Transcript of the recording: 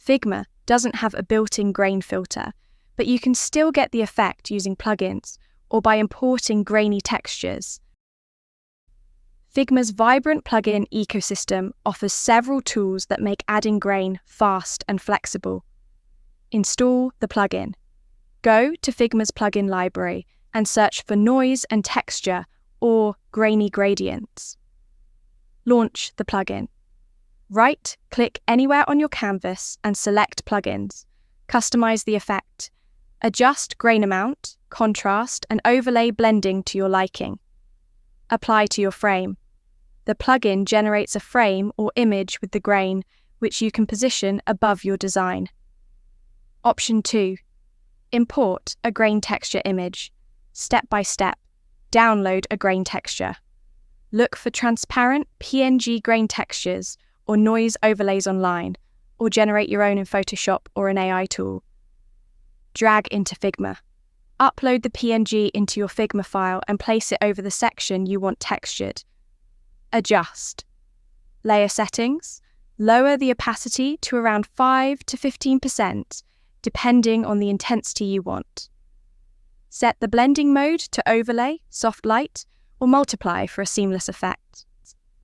Figma doesn't have a built-in grain filter, but you can still get the effect using plugins or by importing grainy textures. Figma's vibrant plugin ecosystem offers several tools that make adding grain fast and flexible. Install the plugin. Go to Figma's plugin library and search for noise and texture or grainy gradients. Launch the plugin. Right-click anywhere on your canvas and select Plugins. Customize the effect. Adjust grain amount, contrast, and overlay blending to your liking. Apply to your frame. The plugin generates a frame or image with the grain, which you can position above your design. Option 2. Import a grain texture image. Step by step, download a grain texture. Look for transparent PNG grain textures or noise overlays online, or generate your own in Photoshop or an AI tool. Drag into Figma. Upload the PNG into your Figma file and place it over the section you want textured. Adjust. Layer settings. Lower the opacity to around 5 to 15%, depending on the intensity you want. Set the blending mode to overlay, soft light, or multiply for a seamless effect.